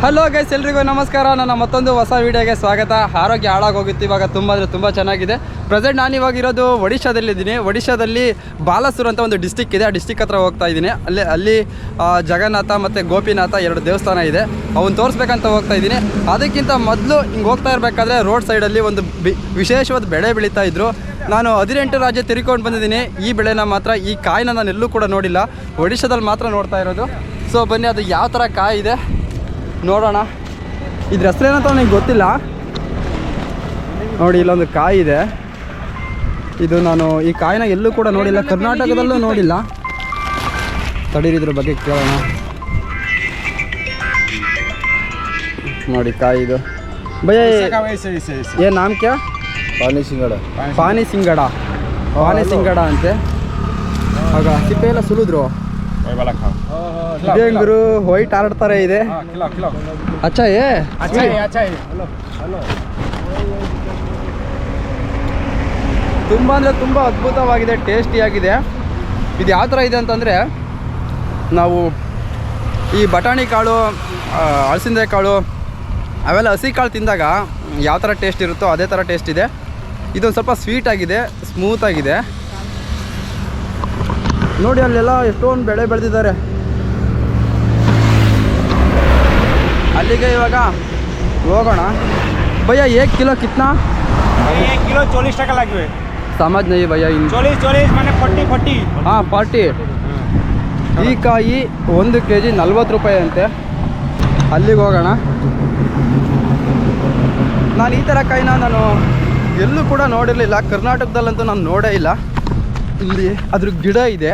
Hello guys, ಎಲ್ರಿಗೂ ನಮಸ್ಕಾರ. ನನ್ನ ಮತ್ತೊಂದು ಹೊಸ ವೀಡಿಯೋಗೆ ಸ್ವಾಗತ. ಆರೋಗ್ಯ ಹಾಳಾಗೋಗಿತ್ತು, ಇವಾಗ ತುಂಬ ಚೆನ್ನಾಗಿದೆ. ಪ್ರೆಸೆಂಟ್ ನಾನಿವಾಗ ಇರೋದು ಒಡಿಶಾದಲ್ಲಿದ್ದೀನಿ. ಒಡಿಶಾದಲ್ಲಿ ಬಾಲಸೂರ್ ಅಂತ ಒಂದು ಡಿಸ್ಟಿಕ್ ಇದೆ. ಆ ಡಿಸ್ಟಿಕ್ ಹತ್ರ ಹೋಗ್ತಾ ಇದ್ದೀನಿ. ಅಲ್ಲಿ ಜಗನ್ನಾಥ ಮತ್ತು ಗೋಪಿನಾಥ 2 ದೇವಸ್ಥಾನ ಇದೆ. ಅವನ್ನ ತೋರಿಸ್ಬೇಕಂತ ಹೋಗ್ತಾ ಇದ್ದೀನಿ. ಅದಕ್ಕಿಂತ ಮೊದಲು ಹಿಂಗೆ ಹೋಗ್ತಾ ಇರಬೇಕಾದ್ರೆ ರೋಡ್ ಸೈಡಲ್ಲಿ ಒಂದು ವಿಶೇಷವಾದ ಬೆಳೆ ಬೆಳೀತಾ ಇದ್ರು. ನಾನು 18 ರಾಜ್ಯ ತಿರ್ಕೊಂಡು ಬಂದಿದ್ದೀನಿ. ಈ ಬೆಳೆನ ಮಾತ್ರ, ಈ ಕಾಯಿನ ನಾನು ಎಲ್ಲೂ ಕೂಡ ನೋಡಿಲ್ಲ, ಒಡಿಶಾದಲ್ಲಿ ಮಾತ್ರ ನೋಡ್ತಾ ಇರೋದು. ಸೊ ಬನ್ನಿ, ಅದು ಯಾವ ಥರ ಕಾಯಿ ಇದೆ ನೋಡೋಣ. ಇದ್ರ ಹೆಸರೇನಂತ ನನಗೆ ಗೊತ್ತಿಲ್ಲ. ನೋಡಿ, ಇಲ್ಲೊಂದು ಕಾಯಿ ಇದೆ. ಇದು ನಾನು ಈ ಕಾಯಿನ ಎಲ್ಲೂ ಕೂಡ ನೋಡಿಲ್ಲ, ಕರ್ನಾಟಕದಲ್ಲೂ ನೋಡಿಲ್ಲ. ತಡೀರಿದ್ರ ಬಗ್ಗೆ ಕೇಳೋಣ. ನೋಡಿ ಕಾಯಿ ಇದು. ಭಯ ಏ ನಾಮ್ ಕ್ಯಾ? ಪಾನಿ ಸಿಂಗಡ. ಪಾನಿ ಸಿಂಗಡ ಅಂತೆ. ಆಗ ಸಿಪ್ಪೆ ಎಲ್ಲ ಸುಲಿದ್ರು. ಗುರು ವೈಟ್ ಆಡ್ತಾರೆ ಇದೆ. ಅಚ್ಚಾ ಏ ತುಂಬ ಅಂದರೆ ತುಂಬ ಅದ್ಭುತವಾಗಿದೆ, ಟೇಸ್ಟಿಯಾಗಿದೆ. ಇದು ಯಾವ ಥರ ಇದೆ ಅಂತಂದರೆ, ನಾವು ಈ ಬಟಾಣಿ ಕಾಳು, ಅಳಸಿಂದೆ ಕಾಳು ಅವೆಲ್ಲ ಹಸಿ ಕಾಳು ತಿಂದಾಗ ಯಾವ ಥರ ಟೇಸ್ಟ್ ಇರುತ್ತೋ ಅದೇ ಥರ ಟೇಸ್ಟ್ ಇದೆ. ಇದೊಂದು ಸ್ವಲ್ಪ ಸ್ವೀಟಾಗಿದೆ, ಸ್ಮೂತಾಗಿದೆ. ನೋಡಿ, ಅಲ್ಲೆಲ್ಲ ಎಷ್ಟೊಂದು ಬೆಳೆ ಬೆಳೆದಿದ್ದಾರೆ. ಅಲ್ಲಿಗೆ ಇವಾಗ ಹೋಗೋಣ. ಭಯ್ಯ 1 किलो कितना? 1 किलो 40 टका लगे. समझ नहीं भैया. 40 माने 40. हाँ 40. ಈ ಕಾಯಿ 1 kg 40 ರೂಪಾಯಿ ಅಂತೆ. ಅಲ್ಲಿಗೆ ಹೋಗೋಣ. ನಾನು ಈ ಥರ ಕಾಯಿನ ನಾನು ಎಲ್ಲೂ ಕೂಡ ನೋಡಿರಲಿಲ್ಲ, ಕರ್ನಾಟಕದಲ್ಲಂತೂ ನಾನು ನೋಡೇ ಇಲ್ಲ. ಇಲ್ಲಿ ಅದ್ರ ಗಿಡ ಇದೆ,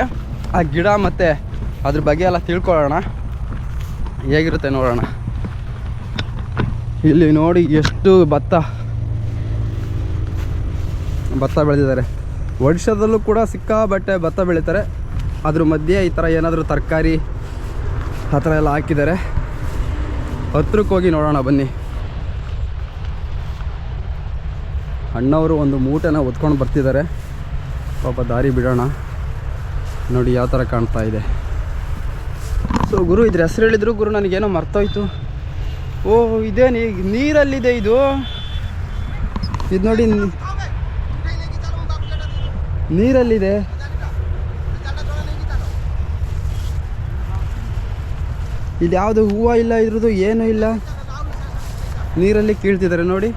ಆ ಗಿಡ ಮತ್ತು ಅದ್ರ ಬಗ್ಗೆ ಎಲ್ಲ ತಿಳ್ಕೊಳ್ಳೋಣ, ಹೇಗಿರುತ್ತೆ ನೋಡೋಣ. ಇಲ್ಲಿ ನೋಡಿ ಎಷ್ಟು ಭತ್ತ ಬೆಳೆದಿದ್ದಾರೆ. ಒಡಿಶಾದಲ್ಲೂ ಕೂಡ ಸಿಕ್ಕಾಬಟ್ಟೆ ಭತ್ತ ಬೆಳೀತಾರೆ. ಅದ್ರ ಮಧ್ಯೆ ಈ ಥರ ಏನಾದರೂ ತರಕಾರಿ ಆ ಥರ ಎಲ್ಲ ಹಾಕಿದ್ದಾರೆ. ಹತ್ರಕ್ಕೆ ಹೋಗಿ ನೋಡೋಣ ಬನ್ನಿ. ಅಣ್ಣವರು ಒಂದು ಮೂಟೆನ ಹೊತ್ಕೊಂಡು ಬರ್ತಿದ್ದಾರೆ. ಪಾಪ ದಾರಿ ಬಿಡೋಣ. ನೋಡಿ ಯಾವ ಥರ ಕಾಣ್ತಾ ಇದೆ. ಸೊ ಗುರು, ಇದ್ರ ಹೆಸರು ಹೇಳಿದ್ರು ಗುರು, ನನಗೇನೋ ಮರ್ತೋಯ್ತು. ಓಹ್, ಇದೇ ನೀರಲ್ಲಿದೆ ಇದು. ಇದು ನೋಡಿ, ನೀರಲ್ಲಿದೆ. ಇಲ್ಲಿ ಯಾವುದು ಹೂವು ಇಲ್ಲ, ಇದ್ರದ್ದು ಏನೂ ಇಲ್ಲ, ನೀರಲ್ಲಿ ಕೀಳ್ತಿದ್ದಾರೆ ನೋಡಿ.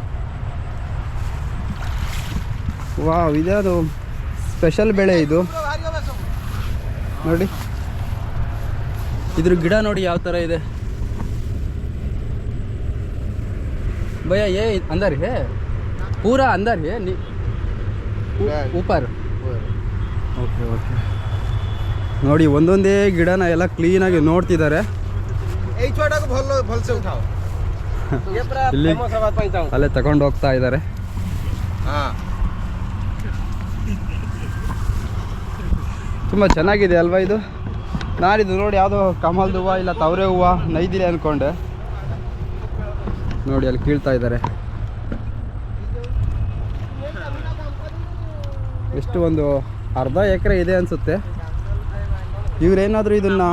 ವಾವ್, ಇದ್ಯಾವುದು ಸ್ಪೆಷಲ್ ಬೆಳೆ ಇದು ನೋಡಿ. ಇದ್ರ ಗಿಡ ನೋಡಿ ಯಾವ ಥರ ಇದೆ. भैया ये अंदर है, पूरा अंदर है ऊपर. Okay okay. ನೋಡಿ, ಒಂದೊಂದೇ ಗಿಡನ ಎಲ್ಲ ಕ್ಲೀನಾಗಿ ನೋಡ್ತಿದ್ದಾರೆ. ಇಲ್ಲಿ ಅಲ್ಲೇ ತಗೊಂಡು ಹೋಗ್ತಾ ಇದ್ದಾರೆ. ತುಂಬ ಚೆನ್ನಾಗಿದೆ ಅಲ್ವಾ ಇದು? ನಾನಿದು ನೋಡಿ ಯಾವುದೋ ಕಮಲ್ದ ಹೂವು ಇಲ್ಲ ತವರೆ ಹೂವು ನೈದಿಲೆ ಅಂದ್ಕೊಂಡೆ. ನೋಡಿ ಅಲ್ಲಿ ಕೀಳ್ತಾ ಇದ್ದಾರೆ. ಎಷ್ಟು ಒಂದು ಅರ್ಧ ಎಕರೆ ಇದೆ ಅನಿಸುತ್ತೆ. ಇವರೇನಾದರೂ ಇದನ್ನು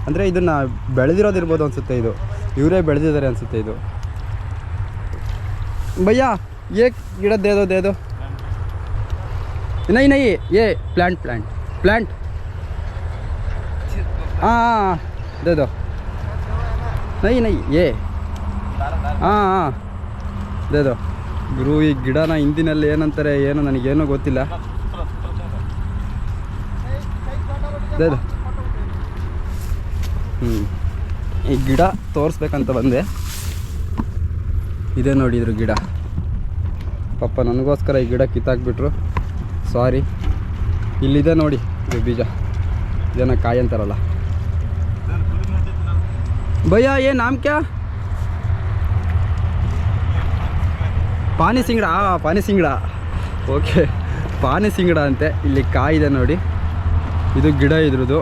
ಅಂದರೆ ಇದನ್ನು ಬೆಳೆದಿರೋದಿರ್ಬೋದು ಅನಿಸುತ್ತೆ. ಇದು ಇವರೇ ಬೆಳೆದಿದ್ದಾರೆ ಅನಿಸುತ್ತೆ ಇದು. ಭಯ್ಯ ಏಕ್ ಗಿಡ ದೇದೋ ನೈ ಏ ಪ್ಲಾಂಟ್ हाँ दे दो. नहीं ये हाँ दे दो. ಗುರು, ಈ ಗಿಡನ ಹಿಂದಿನಲ್ಲಿ ಏನಂತಾರೆ ಏನೋ ನನಗೇನೋ ಗೊತ್ತಿಲ್ಲ. ದೇ ದೋ. ಈ ಗಿಡ ತೋರಿಸ್ಬೇಕಂತ ಬಂದೆ. ಇದೇ ನೋಡಿ ಇದ್ರ ಗಿಡ. ಪಾಪ ನನಗೋಸ್ಕರ ಈ ಗಿಡ ಕಿತ್ತಾಕ್ಬಿಟ್ರು, ಸಾರಿ. ಇಲ್ಲಿದೆ ನೋಡಿ ಇದು ಬೀಜ, ಇದನ್ನು ಕಾಯಿ ಅಂತಾರಲ್ಲ. भैया ये नाम क्या? ಪಾನಿ ಸಿಂಗಡ. ಓಕೆ, ಪಾನಿ ಸಿಂಗಡ ಅಂತೆ. ಇಲ್ಲಿ ಕಾಯಿ ಇದೆ ನೋಡಿ. ಇದು ಗಿಡ ಇದ್ರದ್ದು.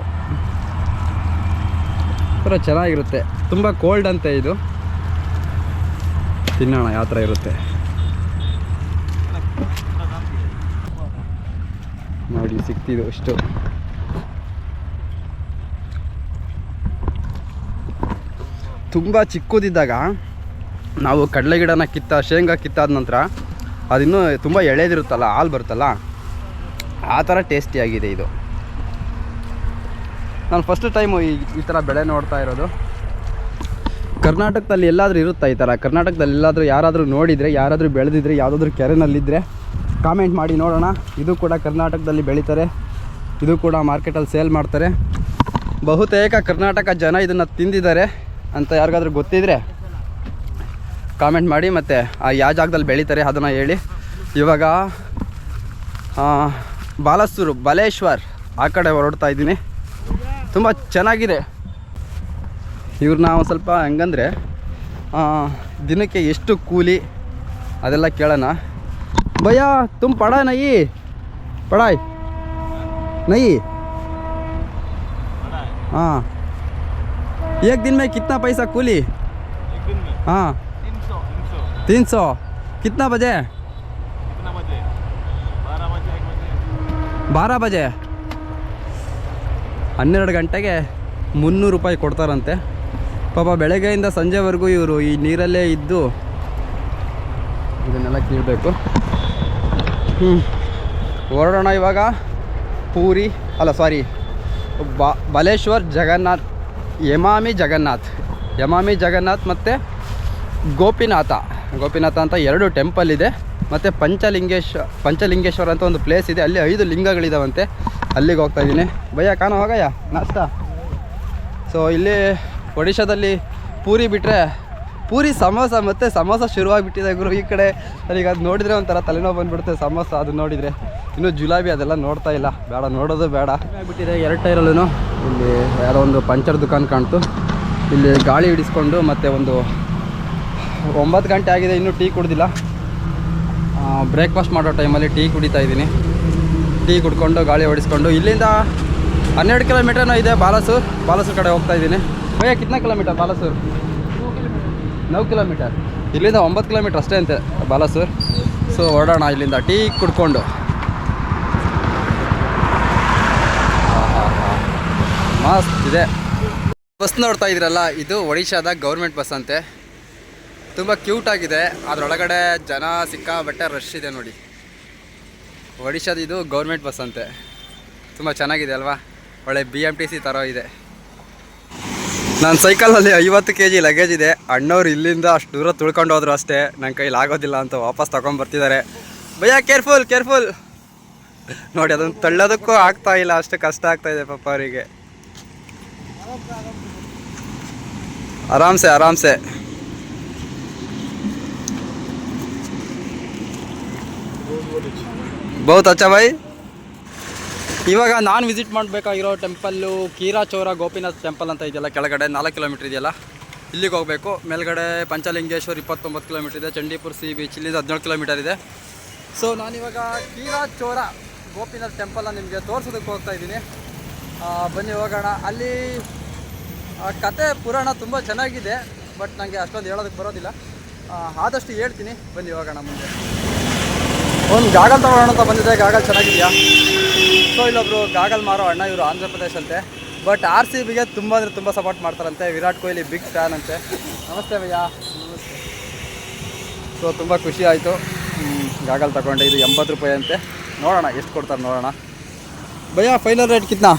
ಥರ ಚೆನ್ನಾಗಿರುತ್ತೆ, ತುಂಬ ಕೋಲ್ಡ್ ಅಂತೆ ಇದು. ತಿನ್ನೋಣ ಯಾವ ಥರ ಇರುತ್ತೆ ನೋಡಿ. ಸಿಕ್ತಿದ್ದು ಅಷ್ಟು. ತುಂಬ ಚಿಕ್ಕದಿದ್ದಾಗ ನಾವು ಕಡಲೆ ಗಿಡನ ಶೇಂಗಾ ಕಿತ್ತಾದ ನಂತರ ಅದಿನ್ನೂ ತುಂಬ ಎಳೆದಿರುತ್ತಲ್ಲ, ಹಾಲು ಬರುತ್ತಲ್ಲ, ಆ ಥರ ಟೇಸ್ಟಿಯಾಗಿದೆ ಇದು. ನಾನು ಫಸ್ಟ್ ಟೈಮು ಈ ಥರ ಬೆಳೆ ನೋಡ್ತಾ ಇರೋದು. ಕರ್ನಾಟಕದಲ್ಲಿ ಎಲ್ಲಾದರೂ ಇರುತ್ತಾ ಈ ಥರ? ಕರ್ನಾಟಕದಲ್ಲಿ ಎಲ್ಲಾದರೂ ಯಾರಾದರೂ ನೋಡಿದರೆ, ಯಾರಾದರೂ ಬೆಳೆದಿದ್ರೆ, ಯಾವುದಾದ್ರೂ ಕೆರೆನಲ್ಲಿದ್ದರೆ ಕಾಮೆಂಟ್ ಮಾಡಿ ನೋಡೋಣ. ಇದು ಕೂಡ ಕರ್ನಾಟಕದಲ್ಲಿ ಬೆಳೀತಾರೆ, ಇದು ಕೂಡ ಮಾರ್ಕೆಟಲ್ಲಿ ಸೇಲ್ ಮಾಡ್ತಾರೆ. ಬಹುತೇಕ ಕರ್ನಾಟಕ ಜನ ಇದನ್ನು ತಿಂದಿದ್ದಾರೆ ಅಂತ ಯಾರಿಗಾದ್ರೂ ಗೊತ್ತಿದ್ದರೆ ಕಾಮೆಂಟ್ ಮಾಡಿ, ಮತ್ತು ಯಾವ ಜಾಗದಲ್ಲಿ ಬೆಳೀತಾರೆ ಅದನ್ನು ಹೇಳಿ. ಇವಾಗ ಬಾಲಸೂರು, ಬಲೇಶ್ವರ್ ಆ ಕಡೆ ಹೊರಡ್ತಾ ಇದ್ದೀನಿ. ತುಂಬ ಚೆನ್ನಾಗಿದೆ. ಇವ್ರನ್ನ ಒಂದು ಸ್ವಲ್ಪ ಹೆಂಗಂದರೆ ದಿನಕ್ಕೆ ಎಷ್ಟು ಕೂಲಿ ಅದೆಲ್ಲ ಕೇಳೋಣ. ಭಯ್ಯ ತುಮ್ ಪಡಾ ನಯಿ ಪಡಾಯ್ ನಯಿ हाँ, एक दिन में कितना पैसा कूली? एक दिन में हाँ 300. कितना बजे? 12 बजे 12 ಗಂಟೆಗೆ 300 ರೂಪಾಯಿ ಕೊಡ್ತಾರಂತೆ. ಪಾಪ ಬೆಳಗ್ಗೆಯಿಂದ ಸಂಜೆವರೆಗೂ ಇವರು ಈ ನೀರಲ್ಲೇ ಇದ್ದು ಇದನ್ನೆಲ್ಲ ಕೀಳಬೇಕು. ಹೊರಡೋಣ ಇವಾಗ. ಪೂರಿ ಅಲ್ಲ ಸಾರಿ ಬಲೇಶ್ವರ್ ಜಗನ್ನಾಥ್, ಯಮಾಮಿ ಜಗನ್ನಾಥ್ ಮತ್ತು ಗೋಪಿನಾಥ ಅಂತ 2 ಟೆಂಪಲ್ ಇದೆ. ಮತ್ತು ಪಂಚಲಿಂಗೇಶ್ವರ ಅಂತ ಒಂದು ಪ್ಲೇಸ್ ಇದೆ, ಅಲ್ಲಿ 5 ಲಿಂಗಗಳಿದಾವಂತೆ. ಅಲ್ಲಿಗೆ ಹೋಗ್ತಾ ಇದ್ದೀನಿ. ಭಯ್ಯ ಕಾಣೋ ಹೋಗಯ್ಯ ನಾಷ್ಟ. ಸೊ ಇಲ್ಲಿ ಒಡಿಶಾದಲ್ಲಿ ಪೂರಿ ಬಿಟ್ಟರೆ ಪೂರಿ ಸಮೋಸ ಶುರುವಾಗಿಬಿಟ್ಟಿದೆ ಗುರು ಈ ಕಡೆ. ನನಗೆ ಅದು ನೋಡಿದರೆ ಒಂಥರ ತಲೆನೋವು ಬಂದುಬಿಡುತ್ತೆ. ಸಮೋಸ ಅದು ನೋಡಿದರೆ. ಇನ್ನೂ ಜುಲಾಬಿ ಅದೆಲ್ಲ ನೋಡ್ತಾ ಇಲ್ಲ, ಬೇಡ, ನೋಡೋದು ಬೇಡ ಆಗಿಬಿಟ್ಟಿದೆ. 2 ಟೈರಲ್ಲೂ ಇಲ್ಲಿ ಯಾವುದೋ ಒಂದು ಪಂಚರ್ ದುಕಾನ್ ಕಾಣ್ತು. ಇಲ್ಲಿ ಗಾಳಿ ಹಿಡಿಸ್ಕೊಂಡು ಮತ್ತು ಒಂದು 9 ಗಂಟೆ ಆಗಿದೆ, ಇನ್ನೂ ಟೀ ಕುಡ್ದಿಲ್ಲ. ಬ್ರೇಕ್ಫಾಸ್ಟ್ ಮಾಡೋ ಟೈಮಲ್ಲಿ ಟೀ ಕುಡಿತಾ ಇದ್ದೀನಿ. ಟೀ ಕುಡ್ಕೊಂಡು ಗಾಳಿ ಹೊಡಿಸ್ಕೊಂಡು ಇಲ್ಲಿಂದ 12 ಕಿಲೋಮೀಟರ್ನೂ ಇದೆ ಬಾಲಸೂರು ಕಡೆ ಹೋಗ್ತಾ ಇದ್ದೀನಿ. ಭಯ್ಯ ಕಿತ್ನಾ ಕಿಲೋಮೀಟರ್ ಬಾಲಸೂರು? 9 ಕಿಲೋಮೀಟರ್. ಇಲ್ಲಿಂದ 9 ಕಿಲೋಮೀಟರ್ ಅಷ್ಟೇ ಅಂತೆ ಬಾಲಸೂರು. ಸೊ ಹೊರಡೋಣ ಇಲ್ಲಿಂದ ಟೀ ಕುಡ್ಕೊಂಡು. ಮಸ್ತ್ ಇದೆ. ಬಸ್ ನೋಡ್ತಾ ಇದ್ರಲ್ಲ, ಇದು ಒಡಿಶಾದ ಗೌರ್ಮೆಂಟ್ ಬಸ್ ಅಂತೆ. ತುಂಬ ಕ್ಯೂಟಾಗಿದೆ. ಅದರೊಳಗಡೆ ಜನ ಸಿಕ್ಕಾಬಟ್ಟೆ ರಶ್ ಇದೆ ನೋಡಿ. ಒಡಿಶಾದ ಇದು ಗೌರ್ಮೆಂಟ್ ಬಸ್ ಅಂತೆ. ತುಂಬ ಚೆನ್ನಾಗಿದೆ ಅಲ್ವಾ? ಒಳ್ಳೆ BMTC ಥರ ಇದೆ. ನನ್ನ ಸೈಕಲಲ್ಲಿ 50 kg ಲಗೇಜ್ ಇದೆ. ಅಣ್ಣವ್ರು ಇಲ್ಲಿಂದ ಅಷ್ಟು ದೂರ ತುಳ್ಕೊಂಡು ಹೋದ್ರು ಅಷ್ಟೇ. ನನ್ನ ಕೈಲಿ ಆಗೋದಿಲ್ಲ ಅಂತ ವಾಪಸ್ ತೊಗೊಂಡ್ಬರ್ತಿದ್ದಾರೆ. ಭಯ್ಯ ಕೇರ್ಫುಲ್ ನೋಡಿ, ಅದನ್ನು ತಳ್ಳೋದಕ್ಕೂ ಆಗ್ತಾ ಇಲ್ಲ, ಅಷ್ಟು ಕಷ್ಟ ಆಗ್ತಾ ಇದೆ ಪಾಪ ಅವರಿಗೆ. ಆರಾಮ್ಸೆ ಬಹುತ್ ಅಚ್ಚಾ ಭಾಯ್. ಇವಾಗ ನಾನು ವಿಸಿಟ್ ಮಾಡಬೇಕಾಗಿರೋ ಟೆಂಪಲ್ಲು ಕೀರಾಚೋರ ಗೋಪಿನಾಥ್ ಟೆಂಪಲ್ ಅಂತ ಇದೆಯಲ್ಲ, ಕೆಳಗಡೆ 4 ಕಿಲೋಮೀಟ್ರ್ ಇದೆಯಲ್ಲ, ಇಲ್ಲಿಗೆ ಹೋಗಬೇಕು. ಮೇಲ್ಗಡೆ ಪಂಚಲಿಂಗೇಶ್ವರ್ 29 ಕಿಲೋಮೀಟ್ರ್ ಇದೆ. ಚಂಡೀಪುರ್ ಸಿ ಬೀಚ್ ಇಲ್ಲಿಂದ 17 ಕಿಲೋಮೀಟರ್ ಇದೆ. ಸೊ ನಾನಿವಾಗ ಕೀರಾಚೋರ ಗೋಪಿನಾಥ್ ಟೆಂಪಲ್ನ ನಿಮಗೆ ತೋರಿಸೋದಕ್ಕೆ ಹೋಗ್ತಾ ಇದ್ದೀನಿ. ಬನ್ನಿ ಹೋಗೋಣ. ಅಲ್ಲಿ ಕತೆ ಪುರಾಣ ತುಂಬ ಚೆನ್ನಾಗಿದೆ, ಬಟ್ ನನಗೆ ಅಷ್ಟೊಂದು ಹೇಳೋದಕ್ಕೆ ಬರೋದಿಲ್ಲ. ಆದಷ್ಟು ಹೇಳ್ತೀನಿ. ಬನ್ನಿ ಹೋಗೋಣ ಮುಂದೆ. ಒಂದು ಗಾಗಲ್ ತಗೊಳ್ಳೋಣ ಅಂತ ಬಂದಿದೆ. ಗಾಗಲ್ ಚೆನ್ನಾಗಿದೆಯಾ? ಸೊ ಇಲ್ಲೊಬ್ರು ಗಾಗಲ್ ಮಾರೋ ಅಣ್ಣ, ಇವರು ಆಂಧ್ರ ಪ್ರದೇಶ ಅಂತೆ. ಬಟ್ RCBಗೆ ತುಂಬ ಅಂದರೆ ತುಂಬ ಸಪೋರ್ಟ್ ಮಾಡ್ತಾರಂತೆ. ವಿರಾಟ್ ಕೊಹ್ಲಿ ಬಿಗ್ ಫ್ಯಾನ್ ಅಂತೆ. ನಮಸ್ತೆ ಭಯ್ಯ. ಸೊ ತುಂಬ ಖುಷಿ ಆಯಿತು. ಗಾಗಲ್ ತಗೊಂಡೆ. ಇದು 80 ರೂಪಾಯಿ ಅಂತೆ. ನೋಡೋಣ ಎಷ್ಟು ಕೊಡ್ತಾರೆ ನೋಡೋಣ. ಭಯ್ಯ ಫೈನಲ್ ರೇಟ್ ಕಿತ್ನಾ?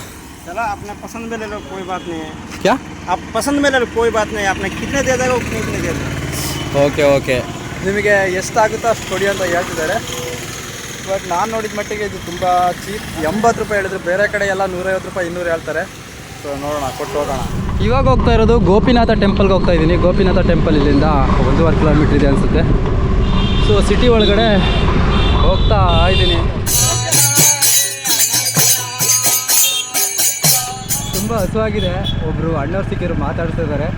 चलो अपने पसंद में ले लो, कोई बात नहीं है। क्या आप पसंद में ले लो, कोई बात नहीं है। आपने कितने दे देगा उतने दे देगा। ಓಕೆ ನಿಮಗೆ ಎಷ್ಟಾಗುತ್ತೋ ಅಷ್ಟು ಕೊಡಿ ಅಂತ ಹೇಳ್ತಿದ್ದಾರೆ. ಬಟ್ ನಾನು ನೋಡಿದ ಮಟ್ಟಿಗೆ ಇದು ತುಂಬ ಚೀಪ್. 80 ರೂಪಾಯಿ ಹೇಳಿದ್ರು. ಬೇರೆ ಕಡೆ ಎಲ್ಲ 150 ರೂಪಾಯಿ 200 ಹೇಳ್ತಾರೆ. ಸೊ ನೋಡೋಣ, ಕೊಟ್ಟು ಹೋಗೋಣ. ಇವಾಗ ಹೋಗ್ತಾ ಇರೋದು ಗೋಪಿನಾಥ ಟೆಂಪಲ್ಗೆ ಹೋಗ್ತಾ ಇದ್ದೀನಿ. ಗೋಪಿನಾಥ ಟೆಂಪಲ್ ಇಲ್ಲಿಂದ 1.5 ಕಿಲೋಮೀಟ್ರ್ ಇದೆ ಅನಿಸುತ್ತೆ. ಸೊ ಸಿಟಿ ಒಳಗಡೆ ಹೋಗ್ತಾ ಇದ್ದೀನಿ. ತುಂಬ ಹಸುವಾಗಿದೆ. ಒಬ್ಬರು ಅಣ್ಣವ್ರು ಸಿಕ್ಕಿದ್ರು, ಮಾತಾಡ್ತಾ ಇದ್ದಾರೆ.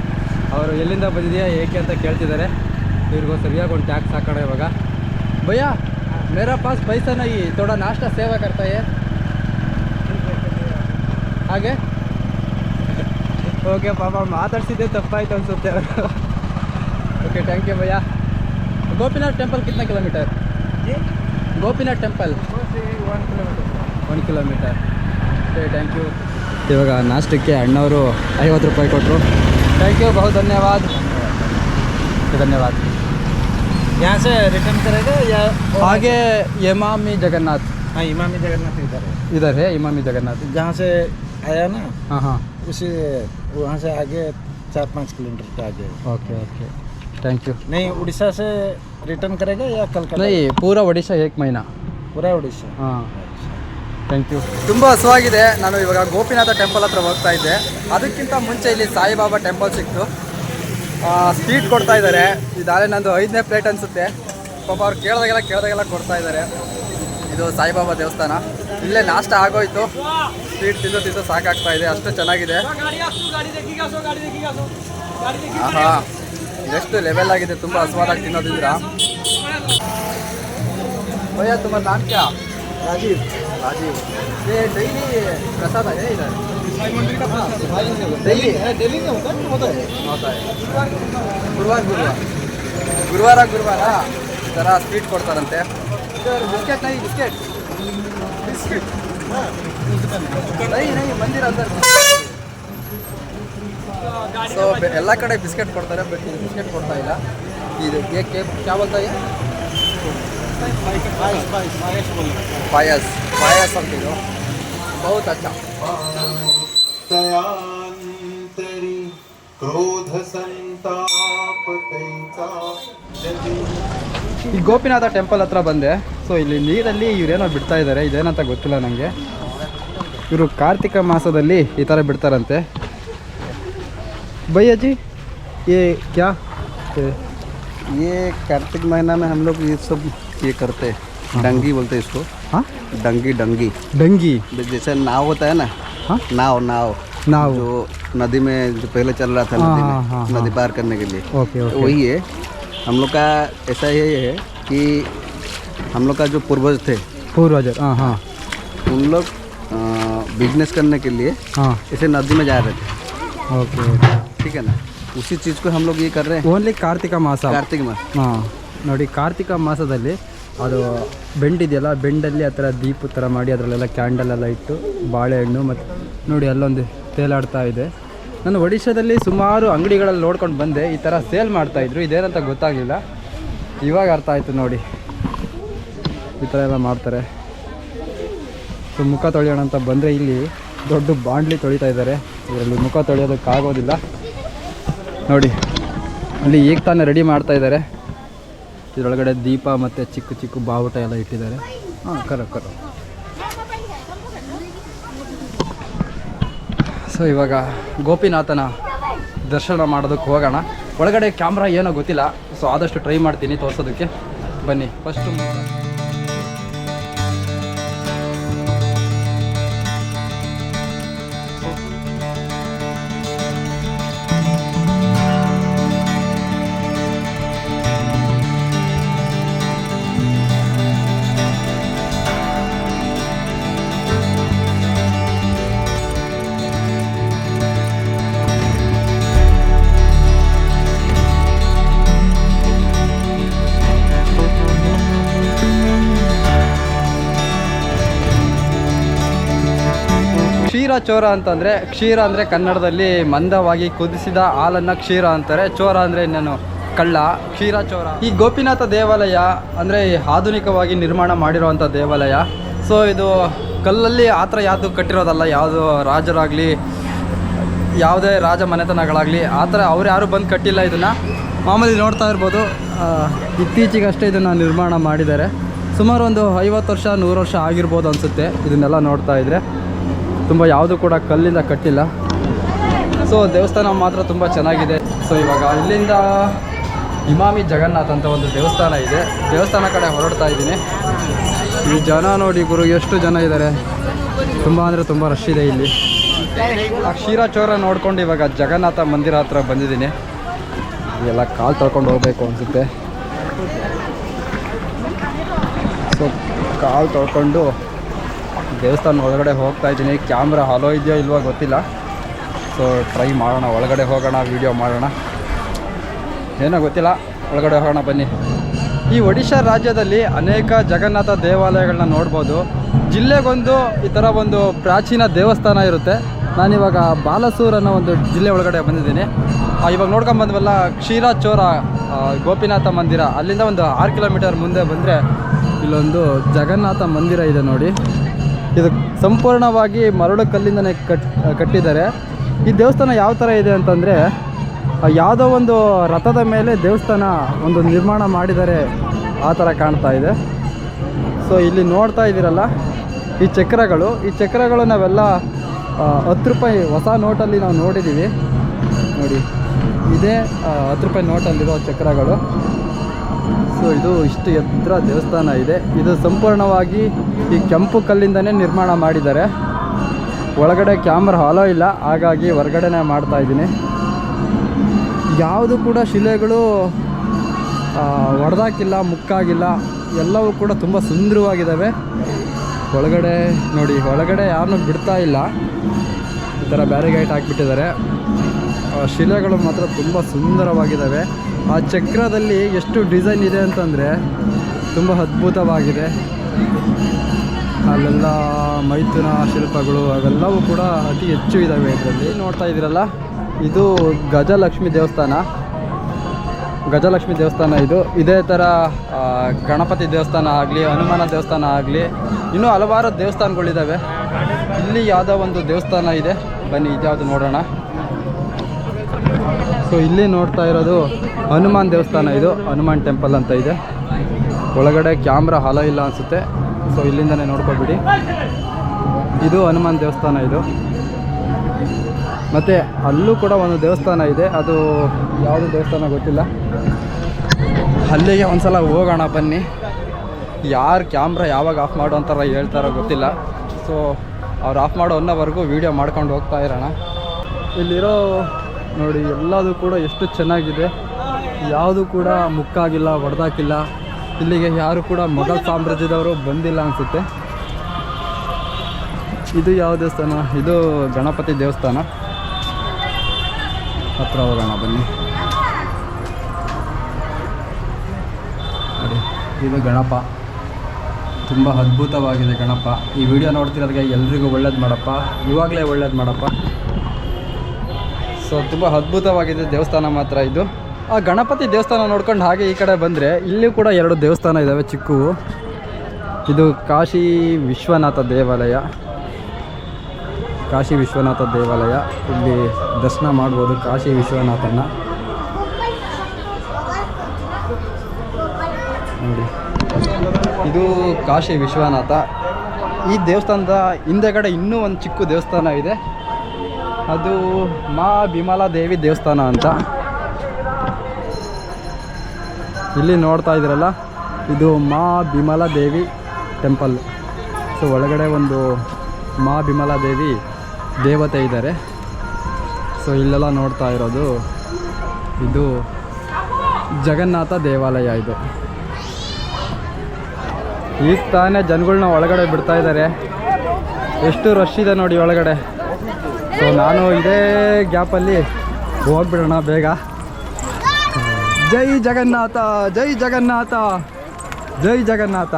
ಅವರು ಎಲ್ಲಿಂದ ಬಂದಿದೆಯಾ ಏಕೆ ಅಂತ ಕೇಳ್ತಿದ್ದಾರೆ. ಇವ್ರಿಗೂ ಸರಿಯಾಗಿ ಒಂದು ಟ್ಯಾಕ್ಸ್ ಹಾಕೋಣ ಇವಾಗ. ಭಯ್ಯ मेरा पास पैसा नहीं, थोड़ा नाश्ता सेवा करता है ಹಾಗೆ. ಓಕೆ ಪಾಪ ಮಾತಾಡ್ಸಿದ್ದೆ ತಪ್ಪಾಯ್ತು ಅನ್ಸುತ್ತೆ ಅವರು. ಓಕೆ ಥ್ಯಾಂಕ್ ಯು ಭಯ್ಯ. ಗೋಪಿನಾಥ್ ಟೆಂಪಲ್ कितना kilometre? Gopinath temple 1 kilometre. Okay thank you. ಇವಾಗ ನಾಷ್ಟಕ್ಕೆ ಅಣ್ಣವರು 50 ರೂಪಾಯಿ ಕೊಟ್ಟರು. ಥ್ಯಾಂಕ್ ಯು, ಬಹು ಧನ್ಯವಾದ. ಧನ್ಯವಾದ. यहाँ से रिटर्न करेगा या आगे इमामी जगन्नाथ हाँ इमामी जगन्नाथ इधर है. इमामी जगन्नाथ जहाँ से आया ना हाँ हाँ उसी वहाँ से आगे 4-5 किलोमीटर के आगे. Okay okay thank you. नहीं उड़ीसा से रिटर्न करेगा या कलकत्ता? नहीं पूरा ಒಡಿಶಾ 1 ಮहीना. पूरा उड़ीसा. ಹಾಂ ಥ್ಯಾಂಕ್ ಯು. ತುಂಬ ಹಸುವಾಗಿದೆ. ನಾನು ಇವಾಗ ಗೋಪಿನಾಥ ಟೆಂಪಲ್ ಹತ್ರ ಹೋಗ್ತಾ ಇದ್ದೆ. ಅದಕ್ಕಿಂತ ಮುಂಚೆ ಇಲ್ಲಿ ಸಾಯಿಬಾಬಾ ಟೆಂಪಲ್ ಸಿಕ್ತು. ಸ್ವೀಟ್ ಕೊಡ್ತಾ ಇದ್ದಾರೆ. ಇದಾಳೆ ನಂದು 5ನೇ ಪ್ಲೇಟ್ ಅನಿಸುತ್ತೆ. ಪಾಪ ಅವ್ರು ಕೇಳಿದಾಗೆಲ್ಲ ಕೊಡ್ತಾ ಇದ್ದಾರೆ. ಇದು ಸಾಯಿಬಾಬಾ ದೇವಸ್ಥಾನ. ಇಲ್ಲೇ ನಾಷ್ಟ ಆಗೋಯ್ತು. ಸ್ವೀಟ್ ತಿಂದು ಸಾಕಾಗ್ತಾ ಇದೆ, ಅಷ್ಟು ಚೆನ್ನಾಗಿದೆ. ಹಾಂ ಎಷ್ಟು ಲೆವೆಲ್ ಆಗಿದೆ, ತುಂಬ ಹಸುವಾದಾಗಿ ತಿನ್ನೋದ್ರಿಂದ. भैया तुम्हारा नाम क्या? राजीव. ये डेली प्रसाद है इधर डेली में होता है ಗುರುವಾರ ಈ ಥರ ಸ್ವೀಟ್ ಕೊಡ್ತಾರಂತೆ. ಬಿಸ್ಕೆಟ್ ನೈ ಮಂದಿರ ಅಂತಾರೆ. ಸೊ ಎಲ್ಲ ಕಡೆ ಬಿಸ್ಕೆಟ್ ಕೊಡ್ತಾರೆ, ಬಟ್ ಇದು ಬಿಸ್ಕೆಟ್ ಕೊಡ್ತಾ ಇಲ್ಲ. ಇದು ಕೇಕ್ ಕ್ಯಾ ಬೋಲ್ತಾ है? पायस ಅಂತಿದ್ದು बहुत अच्छा. ಈ ಗೋಪಿನಾಥ ಟೆಂಪಲ್ ಹತ್ರ ಬಂದೆ. ಸೊ ಇಲ್ಲಿ ನೀರಲ್ಲಿ ಇವರೇನೋ ಬಿಡ್ತಾ ಇದ್ದಾರೆ, ಇದೇನಂತ ಗೊತ್ತಿಲ್ಲ ನನಗೆ. ಇವರು ಕಾರ್ತಿಕ ಮಾಸದಲ್ಲಿ ಈ ಥರ ಬಿಡ್ತಾರಂತೆ. भैया जी ये क्या? ये कार्तिक महीना में हम लोग ये सब ये करते हैं. डंगी बोलते हैं इसको. हाँ डंगी जैसे नाव होता है ना. हाँ नाव जो नदी में जो पहले चल रहा था नदी में नदी पार करने के लिए. ओके वही है. हम लोग का ऐसा ये है कि हम लोग का जो पूर्वज थे हाँ उन लोग बिजनेस करने के लिए ऐसे नदी में जा रहे थे. ओके ठीक है ना. उसी चीज़ को हम लोग ये कर रहे हैं. ಓನ್ಲಿ ಕಾರ್ತಿಕ ಮಾಸ. ಹಾಂ ನೋಡಿ, ಕಾರ್ತಿಕ ಮಾಸದಲ್ಲಿ ಅದು ಬೆಂಡಿದೆಯಲ್ಲ, ಬೆಂಡಲ್ಲಿ ಆ ಥರ ದೀಪ ಥರ ಮಾಡಿ ಅದರಲ್ಲೆಲ್ಲ ಕ್ಯಾಂಡಲೆಲ್ಲ ಇಟ್ಟು ಬಾಳೆಹಣ್ಣು ಮತ್ತು ನೋಡಿ ಅಲ್ಲೊಂದು ತೇಲಾಡ್ತಾ ಇದೆ. ನಾನು ಒಡಿಶಾದಲ್ಲಿ ಸುಮಾರು ಅಂಗಡಿಗಳಲ್ಲಿ ನೋಡ್ಕೊಂಡು ಬಂದೆ, ಈ ಥರ ಸೇಲ್ ಮಾಡ್ತಾಯಿದ್ರು. ಇದೇನಂತ ಗೊತ್ತಾಗಲಿಲ್ಲ, ಇವಾಗ ಅರ್ಥ ಆಯಿತು ನೋಡಿ. ಈ ಥರ ಎಲ್ಲ ಮಾಡ್ತಾರೆ. ಸೊ ಮುಖ ತೊಳೆಯೋಣ ಅಂತ ಬಂದರೆ ಇಲ್ಲಿ ದೊಡ್ಡ ಬಾಂಡ್ಲಿ ತೊಳಿತಾ ಇದ್ದಾರೆ. ಇದರಲ್ಲಿ ಮುಖ ತೊಳೆಯೋದಕ್ಕಾಗೋದಿಲ್ಲ ನೋಡಿ. ಅಲ್ಲಿ ಈಗ ತಾನೇ ರೆಡಿ ಮಾಡ್ತಾ ಇದ್ದಾರೆ. ಇದರೊಳಗಡೆ ದೀಪ ಮತ್ತು ಚಿಕ್ಕ ಬಾವುಟ ಎಲ್ಲ ಇಟ್ಟಿದ್ದಾರೆ. ಹಾಂ ಕರ ಸೊ ಇವಾಗ ಗೋಪಿನಾಥನ ದರ್ಶನ ಮಾಡೋದಕ್ಕೆ ಹೋಗೋಣ. ಒಳಗಡೆ ಕ್ಯಾಮ್ರಾ ಏನೋ ಗೊತ್ತಿಲ್ಲ, ಸೊ ಆದಷ್ಟು ಟ್ರೈ ಮಾಡ್ತೀನಿ ತೋರಿಸೋದಕ್ಕೆ. ಬನ್ನಿ ಫಸ್ಟು. ಕ್ಷೀರ ಅಂತಂದರೆ, ಕ್ಷೀರ ಅಂದರೆ ಕನ್ನಡದಲ್ಲಿ ಮಂದವಾಗಿ ಕುದಿಸಿದ ಹಾಲನ್ನು ಕ್ಷೀರ ಅಂತಾರೆ. ಚೋರ ಅಂದರೆ ಇನ್ನೇನು ಕಳ್ಳ, ಕ್ಷೀರ ಚೋರ. ಈ ಗೋಪಿನಾಥ ದೇವಾಲಯ ಅಂದರೆ ಆಧುನಿಕವಾಗಿ ನಿರ್ಮಾಣ ಮಾಡಿರುವಂಥ ದೇವಾಲಯ. ಸೊ ಇದು ಕಲ್ಲಲ್ಲಿ ಆ ಥರ ಯಾವುದು ಕಟ್ಟಿರೋದಲ್ಲ. ಯಾವುದು ರಾಜರಾಗಲಿ ಯಾವುದೇ ರಾಜ ಮನೆತನಗಳಾಗಲಿ ಆ ಥರ ಅವ್ರು ಯಾರು ಬಂದು ಕಟ್ಟಿಲ್ಲ. ಇದನ್ನು ಮಾಮೂಲಿ ನೋಡ್ತಾ ಇರ್ಬೋದು. ಇತ್ತೀಚೆಗಷ್ಟೇ ಇದನ್ನು ನಿರ್ಮಾಣ ಮಾಡಿದ್ದಾರೆ. ಸುಮಾರು ಒಂದು 50 ವರ್ಷ 100 ವರ್ಷ ಆಗಿರ್ಬೋದು ಅನಿಸುತ್ತೆ. ಇದನ್ನೆಲ್ಲ ನೋಡ್ತಾ ಇದ್ದರೆ ತುಂಬ ಯಾವುದು ಕೂಡ ಕಲ್ಲಿಂದ ಕಟ್ಟಿಲ್ಲ. ಸೊ ದೇವಸ್ಥಾನ ಮಾತ್ರ ತುಂಬ ಚೆನ್ನಾಗಿದೆ. ಸೊ ಇವಾಗ ಇಲ್ಲಿಂದ ಇಮಾಮಿ ಜಗನ್ನಾಥ್ ಅಂತ ಒಂದು ದೇವಸ್ಥಾನ ಇದೆ. ದೇವಸ್ಥಾನ ಕಡೆ ಹೊರಡ್ತಾ ಇದ್ದೀನಿ. ಈ ಜನ ನೋಡಿ ಗುರು, ಎಷ್ಟು ಜನ ಇದ್ದಾರೆ. ತುಂಬ ಅಂದರೆ ತುಂಬ ರಶ್ ಇದೆ ಇಲ್ಲಿ. ಆ ಕ್ಷೀರಚೋರ ನೋಡ್ಕೊಂಡು ಇವಾಗ ಜಗನ್ನಾಥ ಮಂದಿರ ಹತ್ರ ಬಂದಿದ್ದೀನಿ. ಎಲ್ಲ ಕಾಲು ತೊಳ್ಕೊಂಡು ಹೋಗಬೇಕು ಅನಿಸುತ್ತೆ. ಸೊ ಕಾಲು ತೊಳ್ಕೊಂಡು ದೇವಸ್ಥಾನ ಒಳಗಡೆ ಹೋಗ್ತಾ ಇದ್ದೀನಿ. ಕ್ಯಾಮ್ರಾ ಹಲೋ ಇದೆಯೋ ಇಲ್ವೋ ಗೊತ್ತಿಲ್ಲ. ಸೊ ಟ್ರೈ ಮಾಡೋಣ, ಒಳಗಡೆ ಹೋಗೋಣ, ವೀಡಿಯೋ ಮಾಡೋಣ. ಏನೋ ಗೊತ್ತಿಲ್ಲ, ಒಳಗಡೆ ಹೋಗೋಣ ಬನ್ನಿ. ಈ ಒಡಿಶಾ ರಾಜ್ಯದಲ್ಲಿ ಅನೇಕ ಜಗನ್ನಾಥ ದೇವಾಲಯಗಳನ್ನ ನೋಡ್ಬೋದು. ಜಿಲ್ಲೆಗೊಂದು ಈ ಥರ ಒಂದು ಪ್ರಾಚೀನ ದೇವಸ್ಥಾನ ಇರುತ್ತೆ. ನಾನಿವಾಗ ಬಾಲಸೂರ್ ಅನ್ನೋ ಒಂದು ಜಿಲ್ಲೆ ಒಳಗಡೆ ಬಂದಿದ್ದೀನಿ. ಇವಾಗ ನೋಡ್ಕೊಂಡು ಬಂದ್ವಲ್ಲ ಕ್ಷೀರಚೋರ ಗೋಪಿನಾಥ ಮಂದಿರ, ಅಲ್ಲಿಂದ ಒಂದು 6 ಕಿಲೋಮೀಟರ್ ಮುಂದೆ ಬಂದರೆ ಇಲ್ಲೊಂದು ಜಗನ್ನಾಥ ಮಂದಿರ ಇದೆ ನೋಡಿ. ಇದು ಸಂಪೂರ್ಣವಾಗಿ ಮರಳು ಕಲ್ಲಿಂದನೇ ಕಟ್ಟಿದ್ದಾರೆ. ಈ ದೇವಸ್ಥಾನ ಯಾವ ಥರ ಇದೆ ಅಂತಂದರೆ, ಯಾವುದೋ ಒಂದು ರಥದ ಮೇಲೆ ದೇವಸ್ಥಾನ ಒಂದು ನಿರ್ಮಾಣ ಮಾಡಿದ್ದಾರೆ ಆ ಥರ ಕಾಣ್ತಾ ಇದೆ. ಸೊ ಇಲ್ಲಿ ನೋಡ್ತಾ ಇದ್ದೀರಲ್ಲ ಈ ಚಕ್ರಗಳು ನಾವೆಲ್ಲ 10 ರೂಪಾಯಿ ಹೊಸ ನೋಟಲ್ಲಿ ನಾವು ನೋಡಿದ್ದೀವಿ ನೋಡಿ. ಇದೇ 10 ರೂಪಾಯಿ ನೋಟಲ್ಲಿರೋ ಚಕ್ರಗಳು. ಸೊ ಇದು ಇಷ್ಟು ಎತ್ತರ ದೇವಸ್ಥಾನ ಇದೆ. ಇದು ಸಂಪೂರ್ಣವಾಗಿ ಈ ಕೆಂಪು ಕಲ್ಲಿಂದನೇ ನಿರ್ಮಾಣ ಮಾಡಿದ್ದಾರೆ. ಒಳಗಡೆ ಕ್ಯಾಮ್ರಾ ಹಾಲೋ ಇಲ್ಲ, ಹಾಗಾಗಿ ಹೊರಗಡೆನೇ ಮಾಡ್ತಾಯಿದ್ದೀನಿ. ಯಾವುದು ಕೂಡ ಶಿಲೆಗಳು ಒಡೆದಾಕಿಲ್ಲ, ಮುಕ್ಕಾಗಿಲ್ಲ, ಎಲ್ಲವೂ ಕೂಡ ತುಂಬ ಸುಂದರವಾಗಿದ್ದಾವೆ. ಒಳಗಡೆ ನೋಡಿ, ಒಳಗಡೆ ಯಾರನ್ನೂ ಬಿಡ್ತಾ ಇಲ್ಲ, ಈ ಥರ ಬ್ಯಾರಿಗೇಟ್ ಹಾಕಿಬಿಟ್ಟಿದ್ದಾರೆ. ಶಿಲೆಗಳು ಮಾತ್ರ ತುಂಬ ಸುಂದರವಾಗಿದ್ದಾವೆ. ಆ ಚಕ್ರದಲ್ಲಿ ಎಷ್ಟು ಡಿಸೈನ್ ಇದೆ ಅಂತಂದರೆ ತುಂಬ ಅದ್ಭುತವಾಗಿದೆ. ಅಲ್ಲೆಲ್ಲ ಮೈಥುನ ಶಿಲ್ಪಗಳು ಅವೆಲ್ಲವೂ ಕೂಡ ಅತಿ ಹೆಚ್ಚು ಇದ್ದಾವೆ. ಇದರಲ್ಲಿ ನೋಡ್ತಾ ಇದ್ದೀರಲ್ಲ, ಇದು ಗಜಲಕ್ಷ್ಮಿ ದೇವಸ್ಥಾನ. ಇದು ಇದೇ ಥರ ಗಣಪತಿ ದೇವಸ್ಥಾನ ಆಗಲಿ, ಹನುಮಾನ ದೇವಸ್ಥಾನ ಆಗಲಿ, ಇನ್ನೂ ಹಲವಾರು ದೇವಸ್ಥಾನಗಳಿದ್ದಾವೆ. ಇಲ್ಲಿ ಯಾವುದೋ ಒಂದು ದೇವಸ್ಥಾನ ಇದೆ, ಬನ್ನಿ ಇದ್ಯಾವುದು ನೋಡೋಣ. ಸೊ ಇಲ್ಲಿ ನೋಡ್ತಾ ಇರೋದು ಹನುಮಾನ್ ದೇವಸ್ಥಾನ. ಇದು ಹನುಮಾನ್ ಟೆಂಪಲ್ ಅಂತ ಇದೆ. ಒಳಗಡೆ ಕ್ಯಾಮ್ರಾ ಹಲೋ ಇಲ್ಲ ಅನಿಸುತ್ತೆ, ಸೊ ಇಲ್ಲಿಂದನೇ ನೋಡ್ಕೊಬಿಡಿ. ಇದು ಹನುಮಾನ್ ದೇವಸ್ಥಾನ ಇದು. ಮತ್ತು ಅಲ್ಲೂ ಕೂಡ ಒಂದು ದೇವಸ್ಥಾನ ಇದೆ, ಅದು ಯಾವುದು ದೇವಸ್ಥಾನ ಗೊತ್ತಿಲ್ಲ. ಅಲ್ಲಿಗೆ ಒಂದು ಸಲ ಹೋಗೋಣ ಬನ್ನಿ. ಯಾರು ಕ್ಯಾಮ್ರಾ ಯಾವಾಗ ಆಫ್ ಮಾಡು ಅಂತಾರ ಹೇಳ್ತಾರೋ ಗೊತ್ತಿಲ್ಲ. ಸೊ ಅವ್ರು ಆಫ್ ಮಾಡೋ ಅನ್ನೋವರೆಗೂ ವೀಡಿಯೋ ಮಾಡ್ಕೊಂಡು ಹೋಗ್ತಾ ಇರೋಣ. ಇಲ್ಲಿರೋ ನೋಡಿ ಎಲ್ಲದೂ ಕೂಡ ಎಷ್ಟು ಚೆನ್ನಾಗಿದೆ, ಯಾವುದು ಕೂಡ ಮುಕ್ಕಾಗಿಲ್ಲ, ಹೊಡೆದಾಕಿಲ್ಲ. ಇಲ್ಲಿಗೆ ಯಾರು ಕೂಡ ಮೊಘಲ್ ಸಾಮ್ರಾಜ್ಯದವರು ಬಂದಿಲ್ಲ ಅನಿಸುತ್ತೆ. ಇದು ಯಾವ ದೇವಸ್ಥಾನ? ಇದು ಗಣಪತಿ ದೇವಸ್ಥಾನ. ಹತ್ರ ಹೋಗೋಣ ಬನ್ನಿ. ನೋಡಿ ಇದು ಗಣಪ, ತುಂಬ ಅದ್ಭುತವಾಗಿದೆ ಗಣಪ. ಈ ವಿಡಿಯೋ ನೋಡ್ತಿರೋದಕ್ಕೆ ಎಲ್ರಿಗೂ ಒಳ್ಳೇದು ಮಾಡಪ್ಪ, ಇವಾಗಲೇ ಒಳ್ಳೇದು ಮಾಡಪ್ಪ. ಸೊ ತುಂಬ ಅದ್ಭುತವಾಗಿದೆ ದೇವಸ್ಥಾನ ಮಾತ್ರ ಇದು. ಆ ಗಣಪತಿ ದೇವಸ್ಥಾನ ನೋಡ್ಕೊಂಡು ಹಾಗೆ ಈ ಕಡೆ ಬಂದರೆ ಇಲ್ಲಿ ಕೂಡ 2 ದೇವಸ್ಥಾನ ಇದ್ದಾವೆ ಚಿಕ್ಕವು. ಇದು ಕಾಶಿ ವಿಶ್ವನಾಥ ದೇವಾಲಯ. ಇಲ್ಲಿ ದರ್ಶನ ಮಾಡ್ಬೋದು ಕಾಶಿ ವಿಶ್ವನಾಥನ ನೋಡಿ. ಇದು ಕಾಶಿ ವಿಶ್ವನಾಥ. ಈ ದೇವಸ್ಥಾನದ ಹಿಂದೆಗಡೆ ಇನ್ನೂ ಒಂದು ಚಿಕ್ಕ ದೇವಸ್ಥಾನ ಇದೆ, ಅದು ಮಾ ಬಿಮಲಾ ದೇವಿ ದೇವಸ್ಥಾನ ಅಂತ. ಇಲ್ಲಿ ನೋಡ್ತಾ ಇದ್ದೀರಲ್ಲ, ಇದು ಮಾ ಬಿಮಲಾ ದೇವಿ ಟೆಂಪಲ್. ಸೊ ಒಳಗಡೆ ಒಂದು ಮಾ ಬಿಮಲಾ ದೇವಿ ದೇವತೆ ಇದ್ದಾರೆ. ಸೊ ಇಲ್ಲೆಲ್ಲ ನೋಡ್ತಾ ಇರೋದು ಇದು ಜಗನ್ನಾಥ ದೇವಾಲಯ. ಇದು ಈಗ ತಾನೇ ಜನಗಳನ್ನ ಒಳಗಡೆ ಬಿಡ್ತಾ ಇದ್ದಾರೆ. ಎಷ್ಟು ರಶ್ ಇದೆ ನೋಡಿ ಒಳಗಡೆ. ಸೊ ನಾನು ಇದೇ ಗ್ಯಾಪಲ್ಲಿ ಹೋಗ್ಬಿಡೋಣ ಬೇಗ. ಜೈ ಜಗನ್ನಾಥ, ಜೈ ಜಗನ್ನಾಥ, ಜೈ ಜಗನ್ನಾಥ.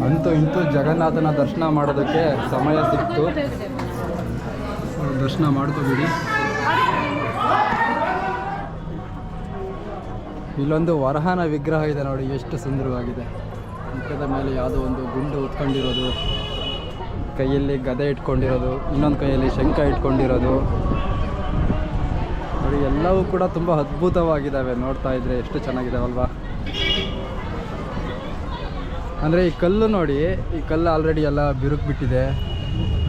ಅಂತೂ ಇಂತೂ ಜಗನ್ನಾಥನ ದರ್ಶನ ಮಾಡೋದಕ್ಕೆ ಸಮಯ ಸಿಕ್ತು. ದರ್ಶನ ಮಾಡ್ಕೊಬಿಡಿ. ಇಲ್ಲೊಂದು ವರಹನ ವಿಗ್ರಹ ಇದೆ ನೋಡಿ, ಎಷ್ಟು ಸುಂದರವಾಗಿದೆ. ಮುಖದ ಮೇಲೆ ಯಾವುದೋ ಒಂದು ಗುಂಡು ಉತ್ಕೊಂಡಿರೋದು, ಕೈಯಲ್ಲಿ ಗದೆ ಇಟ್ಕೊಂಡಿರೋದು, ಇನ್ನೊಂದು ಕೈಯಲ್ಲಿ ಶಂಖ ಇಟ್ಕೊಂಡಿರೋದು ನೋಡಿ. ಎಲ್ಲವೂ ಕೂಡ ತುಂಬ ಅದ್ಭುತವಾಗಿದ್ದಾವೆ. ನೋಡ್ತಾ ಇದ್ರೆ ಎಷ್ಟು ಚೆನ್ನಾಗಿದ್ದಾವಲ್ವಾ. ಅಂದರೆ ಈ ಕಲ್ಲು ನೋಡಿ, ಈ ಕಲ್ಲು ಆಲ್ರೆಡಿ ಎಲ್ಲ ಬಿರುಕು ಬಿಟ್ಟಿದೆ.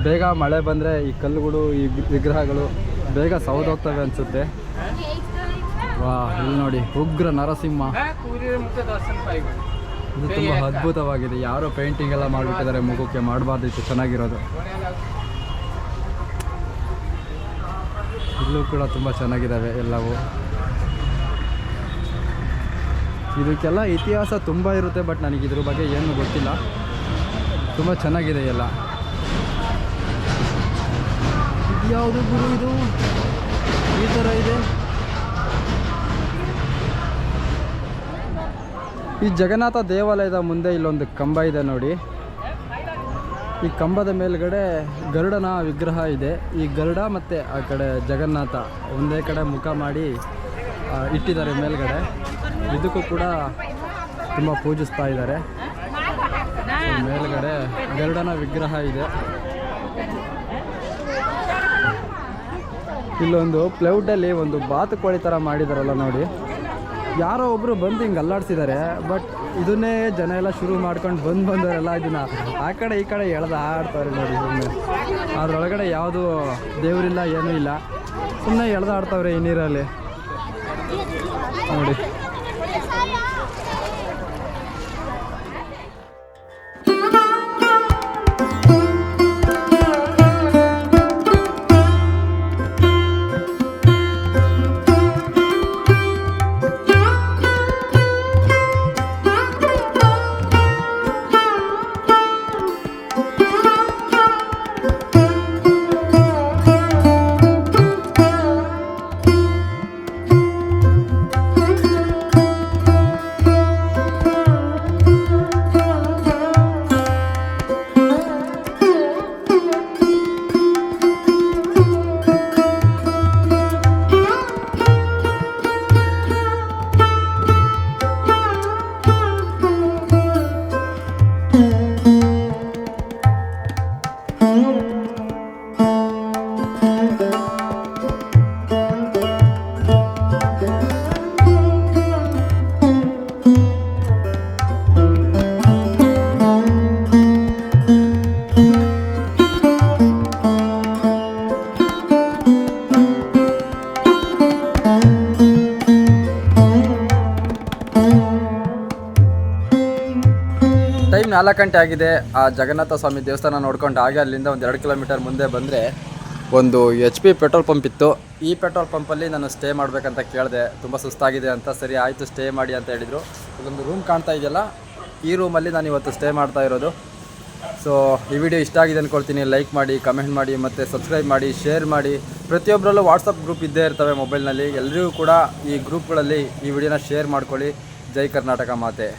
ಬೇಗ ಮಳೆ ಬಂದರೆ ಈ ಕಲ್ಲುಗಳು, ಈ ವಿಗ್ರಹಗಳು ಬೇಗ ಸೌದೋಗ್ತವೆ ಅನಿಸುತ್ತೆ. ವಾ, ಇಲ್ಲಿ ನೋಡಿ ಉಗ್ರ ನರಸಿಂಹ, ಇದು ತುಂಬ ಅದ್ಭುತವಾಗಿದೆ. ಯಾರೋ ಪೇಂಟಿಂಗ್ ಎಲ್ಲ ಮಾಡಿಬಿಟ್ಟಿದ್ದಾರೆ, ಮುಖಕ್ಕೆ ಮಾಡಬಾರ್ದಿತ್ತು, ಚೆನ್ನಾಗಿರೋದು. ಇಲ್ಲೂ ಕೂಡ ತುಂಬ ಚೆನ್ನಾಗಿದ್ದಾವೆ ಎಲ್ಲವೂ. ಇದಕ್ಕೆಲ್ಲ ಇತಿಹಾಸ ತುಂಬ ಇರುತ್ತೆ, ಬಟ್ ನನಗೆ ಇದ್ರ ಬಗ್ಗೆ ಏನೂ ಗೊತ್ತಿಲ್ಲ. ತುಂಬ ಚೆನ್ನಾಗಿದೆ ಎಲ್ಲ. ಯಾವುದು ಗುರು ಇದು ಈ ಥರ ಇದೆ? ಈ ಜಗನ್ನಾಥ ದೇವಾಲಯದ ಮುಂದೆ ಇಲ್ಲೊಂದು ಕಂಬ ಇದೆ ನೋಡಿ. ಈ ಕಂಬದ ಮೇಲ್ಗಡೆ ಗರುಡನ ವಿಗ್ರಹ ಇದೆ. ಈ ಗರುಡ ಮತ್ತು ಆ ಕಡೆ ಜಗನ್ನಾಥ ಒಂದೇ ಕಡೆ ಮುಖ ಮಾಡಿ ಇಟ್ಟಿದ್ದಾರೆ ಮೇಲ್ಗಡೆ. ಇದಕ್ಕೂ ಕೂಡ ತುಂಬ ಪೂಜಿಸ್ತಾ ಇದ್ದಾರೆ. ಮೇಲ್ಗಡೆ ಗರುಡನ ವಿಗ್ರಹ ಇದೆ. ಇಲ್ಲೊಂದು ಪ್ಲೌಟಲ್ಲಿ ಒಂದು ಬಾತುಕೋಳಿ ಥರ ಮಾಡಿದಾರಲ್ಲ ನೋಡಿ, ಯಾರೋ ಒಬ್ಬರು ಬಂದು ಹಿಂಗೆ ಅಲ್ಲಾಡ್ಸಿದ್ದಾರೆ. ಬಟ್ ಇದನ್ನೇ ಜನ ಎಲ್ಲ ಶುರು ಮಾಡ್ಕೊಂಡು ಬಂದವರೆಲ್ಲ ಇದನ್ನ ಆ ಕಡೆ ಈ ಕಡೆ ಎಳ್ದು ಆಡ್ತಾರೆ ನೋಡಿ. ಸುಮ್ಮನೆ ಅದರೊಳಗಡೆ ಯಾವುದು ದೇವರಿಲ್ಲ, ಏನೂ ಇಲ್ಲ, ಸುಮ್ಮನೆ ಎಳ್ದು ಆಡ್ತಾವ್ರೆ ಈ ನೀರಲ್ಲಿ ನೋಡಿ. ಟೈಮ್ 4 ಗಂಟೆ ಆಗಿದೆ. ಆ ಜಗನ್ನಾಥ ಸ್ವಾಮಿ ದೇವಸ್ಥಾನ ನೋಡ್ಕೊಂಡು ಹಾಗೆ ಅಲ್ಲಿಂದ ಒಂದು 2 ಕಿಲೋಮೀಟರ್ ಮುಂದೆ ಬಂದರೆ ಒಂದು HP ಪೆಟ್ರೋಲ್ ಪಂಪ್ ಇತ್ತು. ಈ ಪೆಟ್ರೋಲ್ ಪಂಪಲ್ಲಿ ನಾನು ಸ್ಟೇ ಮಾಡಬೇಕಂತ ಕೇಳಿದೆ. ತುಂಬ ಸುಸ್ತಾಗಿದೆ ಅಂತ. ಸರಿ ಆಯಿತು ಸ್ಟೇ ಮಾಡಿ ಅಂತ ಹೇಳಿದರು. ಇಲ್ಲೊಂದು ರೂಮ್ ಕಾಣ್ತಾ ಇದೆಯಲ್ಲ, ಈ ರೂಮಲ್ಲಿ ನಾನು ಇವತ್ತು ಸ್ಟೇ ಮಾಡ್ತಾ ಇರೋದು. ಸೊ ಈ ವಿಡಿಯೋ ಇಷ್ಟ ಆಗಿದೆ ಅಂದ್ಕೊಳ್ತೀನಿ. ಲೈಕ್ ಮಾಡಿ, ಕಮೆಂಟ್ ಮಾಡಿ, ಮತ್ತು ಸಬ್ಸ್ಕ್ರೈಬ್ ಮಾಡಿ, ಶೇರ್ ಮಾಡಿ. ಪ್ರತಿಯೊಬ್ಬರಲ್ಲೂ ವಾಟ್ಸಪ್ ಗ್ರೂಪ್ ಇದ್ದೇ ಇರ್ತವೆ ಮೊಬೈಲ್ನಲ್ಲಿ. ಎಲ್ಲರಿಗೂ ಕೂಡ ಈ ಗ್ರೂಪ್ಗಳಲ್ಲಿ ಈ ವಿಡಿಯೋನ ಶೇರ್ ಮಾಡ್ಕೊಳ್ಳಿ. ಜೈ ಕರ್ನಾಟಕ ಮಾತೆ.